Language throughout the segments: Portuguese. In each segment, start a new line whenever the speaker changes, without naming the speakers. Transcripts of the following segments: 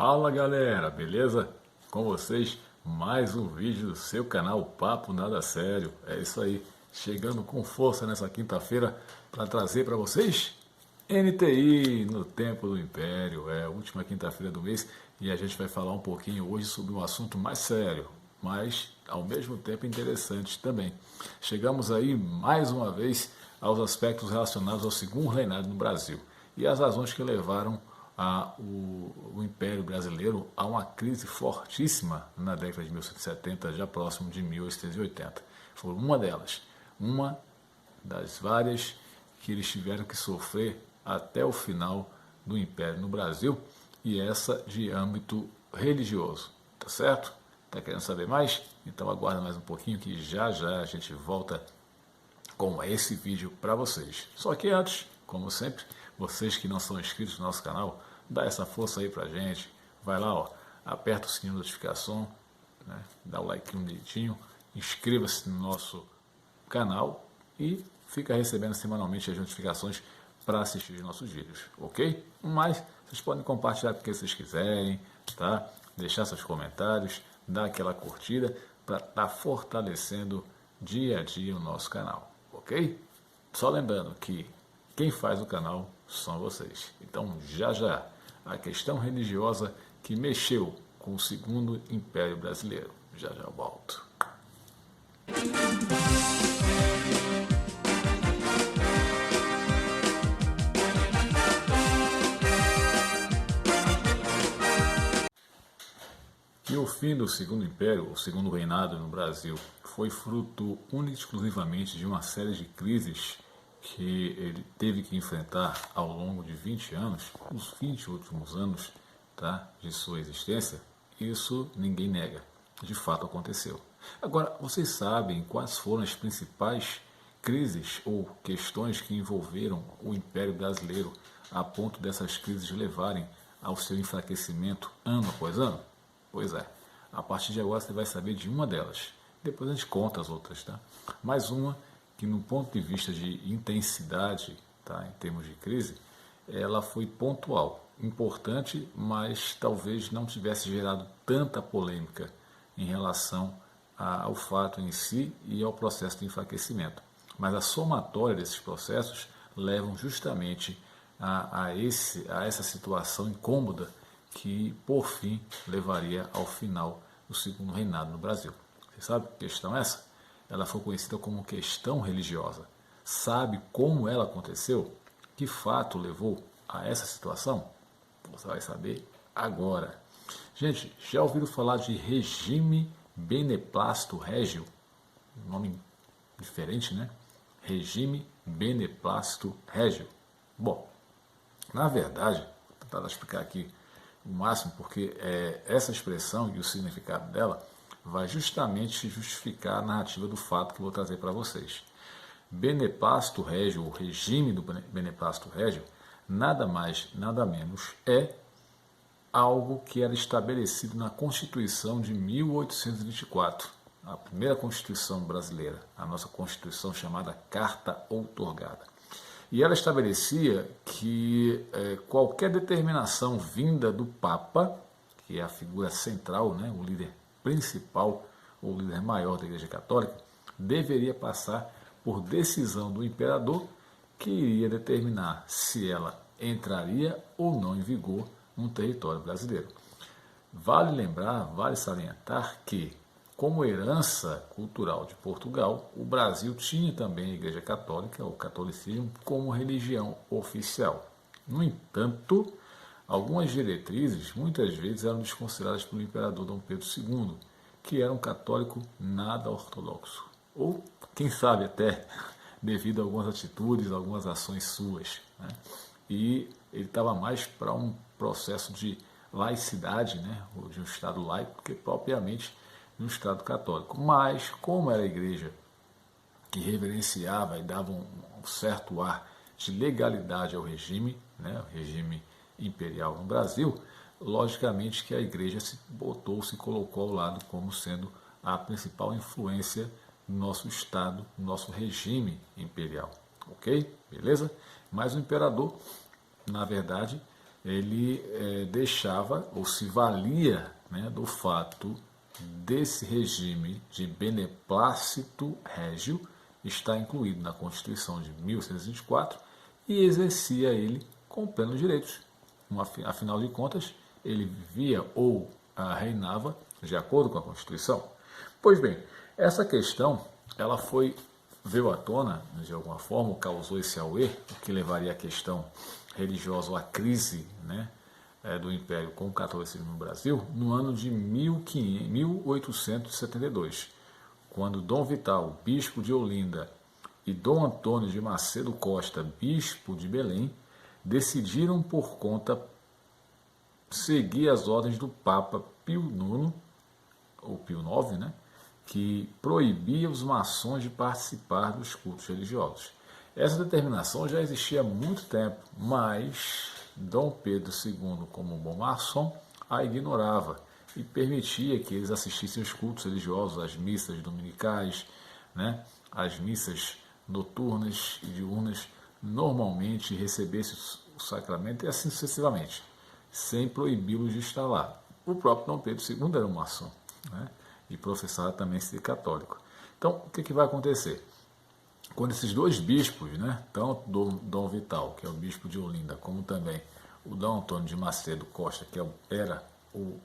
Fala galera, beleza? Com vocês, mais um vídeo do seu canal Papo Nada Sério. É isso aí, chegando com força nessa quinta-feira para trazer para vocês NTI no Tempo do Império. É a última quinta-feira do mês e a gente vai falar um pouquinho hoje sobre um assunto mais sério, mas ao mesmo tempo interessante também. Chegamos aí mais uma vez aos aspectos relacionados ao segundo reinado no Brasil e as razões que levaram o Império Brasileiro a uma crise fortíssima na década de 1870, já próximo de 1880. Foi uma delas, uma das várias que eles tiveram que sofrer até o final do Império no Brasil, e essa de âmbito religioso, tá certo? Tá querendo saber mais? Então aguarda mais um pouquinho que já já a gente volta com esse vídeo para vocês. Só que antes, como sempre, vocês que não são inscritos no nosso canal, dá essa força aí pra gente, vai lá, ó, aperta o sininho de notificação, né, dá o like bonitinho, inscreva-se no nosso canal e fica recebendo semanalmente as notificações para assistir os nossos vídeos, ok? Mas vocês podem compartilhar com quem vocês quiserem, tá? Deixar seus comentários, dar aquela curtida para estar fortalecendo dia a dia o nosso canal, ok? Só lembrando que quem faz o canal são vocês. Então, já já, a questão religiosa que mexeu com o segundo Império Brasileiro. Já já eu volto. E o fim do Segundo Império, o Segundo Reinado no Brasil, foi fruto única e exclusivamente de uma série de crises que ele teve que enfrentar ao longo de 20 anos, os 20 últimos anos, tá, de sua existência. Isso ninguém nega, de fato aconteceu. Agora, vocês sabem quais foram as principais crises ou questões que envolveram o Império Brasileiro a ponto dessas crises levarem ao seu enfraquecimento ano após ano? Pois é, a partir de agora você vai saber de uma delas. Depois a gente conta as outras, tá? Mais uma que, no ponto de vista de intensidade, tá, em termos de crise, ela foi pontual, importante, mas talvez não tivesse gerado tanta polêmica em relação ao fato em si e ao processo de enfraquecimento. Mas a somatória desses processos levam justamente a essa situação incômoda que, por fim, levaria ao final do segundo reinado no Brasil. Você sabe que questão é essa? Ela foi conhecida como questão religiosa. Sabe como ela aconteceu? Que fato levou a essa situação? Você vai saber agora. Gente, já ouviram falar de regime beneplácito régio? Um nome diferente, né? Regime beneplácito régio. Bom, na verdade, vou tentar explicar aqui o máximo, porque essa expressão e o significado dela vai justamente justificar a narrativa do fato que eu vou trazer para vocês. Beneplácito régio, o regime do beneplácito régio, nada mais, nada menos é algo que era estabelecido na Constituição de 1824, a primeira Constituição brasileira, a nossa Constituição chamada Carta Outorgada. E ela estabelecia que qualquer determinação vinda do Papa, que é a figura central, né, o líder principal, ou líder maior da Igreja Católica, deveria passar por decisão do imperador, que iria determinar se ela entraria ou não em vigor no território brasileiro. Vale lembrar, vale salientar que, como herança cultural de Portugal, o Brasil tinha também a Igreja Católica, o catolicismo, como religião oficial. No entanto, algumas diretrizes muitas vezes eram desconsideradas pelo imperador Dom Pedro II, que era um católico nada ortodoxo. Ou, quem sabe até, devido a algumas atitudes, algumas ações suas, né? E ele estava mais para um processo de laicidade, né? Ou de um Estado laico, do que propriamente no Estado católico. Mas, como era a igreja que reverenciava e dava um certo ar de legalidade ao regime, né, o regime imperial no Brasil, logicamente que a igreja se colocou ao lado como sendo a principal influência do nosso Estado, do nosso regime imperial. Ok? Beleza? Mas o imperador, na verdade, ele deixava ou se valia, né, do fato desse regime de beneplácito régio estar incluído na Constituição de 1824 e exercia ele com plenos direitos. Afinal de contas, ele vivia ou reinava de acordo com a Constituição. Pois bem, essa questão ela veio à tona, de alguma forma, causou esse auê, o que levaria a questão religiosa ou a crise, né, do Império com o catolicismo no Brasil, no ano de 1872, quando Dom Vital, bispo de Olinda, e Dom Antônio de Macedo Costa, bispo de Belém, decidiram por conta seguir as ordens do Papa Pio IX, ou Pio IX, né, que proibia os maçons de participar dos cultos religiosos. Essa determinação já existia há muito tempo, mas Dom Pedro II, como bom maçom, a ignorava e permitia que eles assistissem aos cultos religiosos, às missas dominicais, né, às missas noturnas e diurnas, normalmente recebessem o sacramento e assim sucessivamente, sem proibi-los de estar lá. O próprio Dom Pedro II era um maçom, né, e professava também ser católico. Então, o que vai acontecer? Quando esses dois bispos, né, tanto Dom Vital, que é o bispo de Olinda, como também o Dom Antônio de Macedo Costa, que era o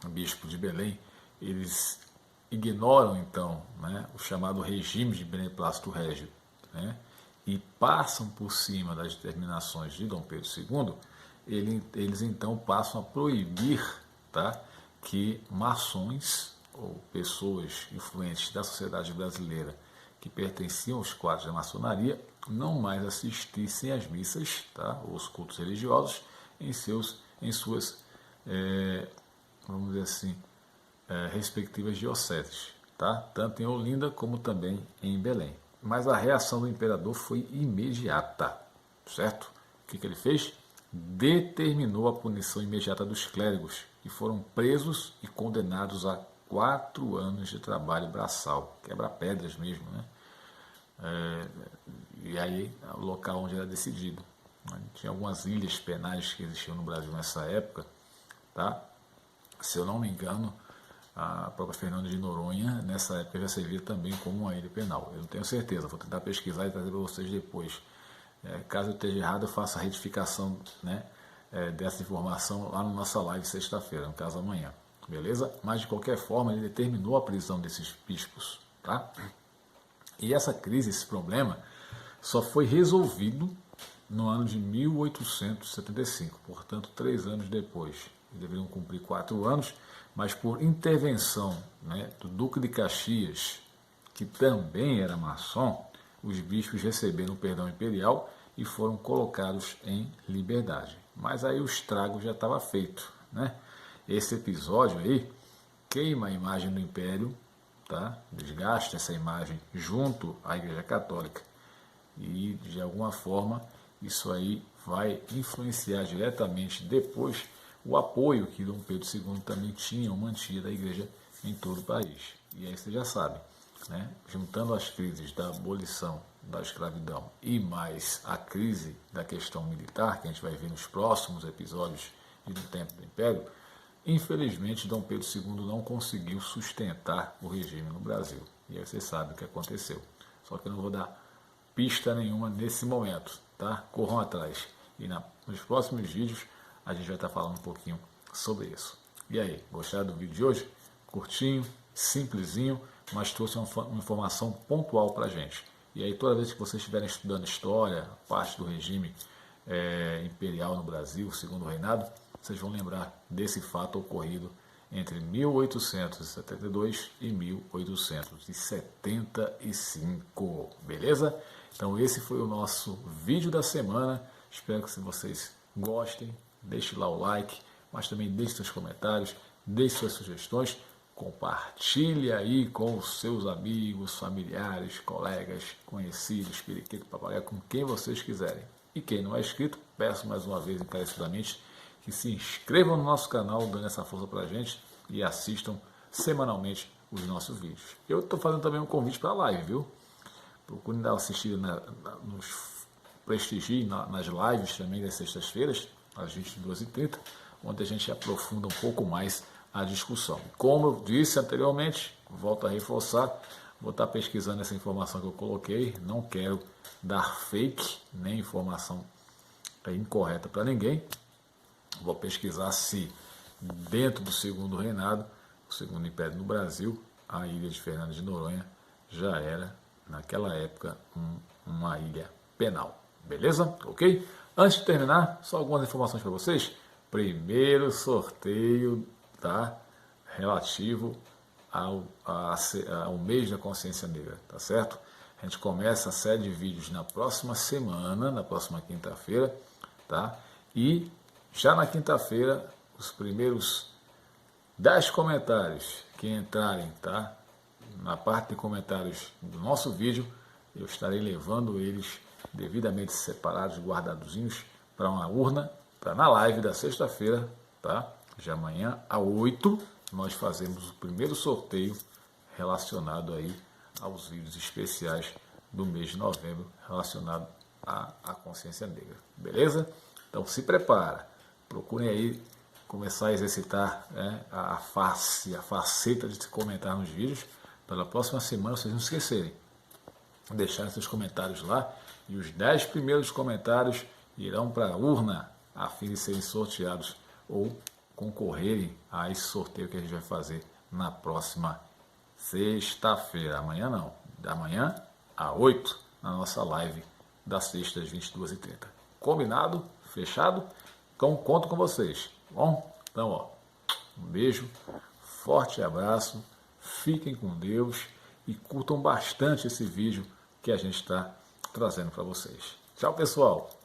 bispo de Belém, eles ignoram então, né, o chamado regime de beneplácito régio, né, e passam por cima das determinações de Dom Pedro II, eles então passam a proibir, tá, que maçons ou pessoas influentes da sociedade brasileira que pertenciam aos quadros da maçonaria não mais assistissem às missas, tá, ou os cultos religiosos em suas, vamos dizer assim, respectivas dioceses, tá, tanto em Olinda como também em Belém. Mas a reação do imperador foi imediata, certo? O que ele fez? Determinou a punição imediata dos clérigos, que foram presos e condenados a 4 anos de trabalho braçal, quebra-pedras mesmo, né? E aí, o local onde era decidido. Tinha algumas ilhas penais que existiam no Brasil nessa época, tá? Se eu não me engano, a própria Fernando de Noronha, nessa época, já servia também como uma ilha penal. Eu não tenho certeza, vou tentar pesquisar e trazer para vocês depois. Caso eu esteja errado, eu faço a retificação, né, dessa informação lá na nossa live sexta-feira, no caso amanhã. Beleza? Mas, de qualquer forma, ele determinou a prisão desses bispos, tá? E essa crise, esse problema, só foi resolvido no ano de 1875, portanto, 3 anos depois. Deveriam cumprir 4 anos, mas por intervenção, né, do Duque de Caxias, que também era maçom, os bispos receberam o perdão imperial e foram colocados em liberdade. Mas aí o estrago já estava feito, né? Esse episódio aí queima a imagem do Império, tá? Desgasta essa imagem junto à Igreja Católica e, de alguma forma, isso aí vai influenciar diretamente depois o apoio que Dom Pedro II também tinha ou mantinha da Igreja em todo o país. E aí você já sabe, né? Juntando as crises da abolição da escravidão e mais a crise da questão militar, que a gente vai ver nos próximos episódios e do tempo do Império, infelizmente Dom Pedro II não conseguiu sustentar o regime no Brasil. E aí você sabe o que aconteceu. Só que eu não vou dar pista nenhuma nesse momento, tá? Corram atrás. E nos próximos vídeos a gente vai estar falando um pouquinho sobre isso. E aí, gostaram do vídeo de hoje? Curtinho, simplesinho, mas trouxe uma informação pontual para a gente. E aí, toda vez que vocês estiverem estudando história, parte do regime imperial no Brasil, segundo o reinado, vocês vão lembrar desse fato ocorrido entre 1872 e 1875, beleza? Então esse foi o nosso vídeo da semana, espero que vocês gostem, deixe lá o like, mas também deixe seus comentários, deixe suas sugestões, compartilhe aí com os seus amigos, familiares, colegas, conhecidos, periquito, papagaio, com quem vocês quiserem. E quem não é inscrito, peço mais uma vez encarecidamente que se inscrevam no nosso canal, dando essa força pra gente e assistam semanalmente os nossos vídeos. Eu estou fazendo também um convite para a live, viu? Procurem dar uma assistida, nos prestigiem nas lives também das sextas-feiras, às 22h30, onde a gente aprofunda um pouco mais a discussão. Como eu disse anteriormente, volto a reforçar, vou estar pesquisando essa informação que eu coloquei, não quero dar fake, nem informação incorreta para ninguém. Vou pesquisar se dentro do segundo reinado, o segundo império no Brasil, a ilha de Fernando de Noronha já era, naquela época, uma ilha penal. Beleza? Ok? Antes de terminar, só algumas informações para vocês. Primeiro sorteio, tá? Relativo ao mês da consciência negra, tá certo? A gente começa a série de vídeos na próxima semana, na próxima quinta-feira, tá? E já na quinta-feira, os primeiros 10 comentários que entrarem, tá? Na parte de comentários do nosso vídeo, eu estarei levando eles devidamente separados, guardadozinhos, para uma urna, para na live da sexta-feira, tá? De amanhã a 8, nós fazemos o primeiro sorteio relacionado aí aos vídeos especiais do mês de novembro, relacionado à consciência negra. Beleza? Então se prepara, procurem aí começar a exercitar, né, a faceta de se comentar nos vídeos. Pela próxima semana, vocês não esquecerem, deixar seus comentários lá, e os 10 primeiros comentários irão para a urna a fim de serem sorteados ou concorrerem a esse sorteio que a gente vai fazer na próxima sexta-feira. Amanhã não, da manhã a 8, na nossa live da sexta às 22h30. Combinado? Fechado? Então conto com vocês. Bom? Então, ó, um beijo, forte abraço, fiquem com Deus e curtam bastante esse vídeo que a gente está trazendo para vocês. Tchau, pessoal!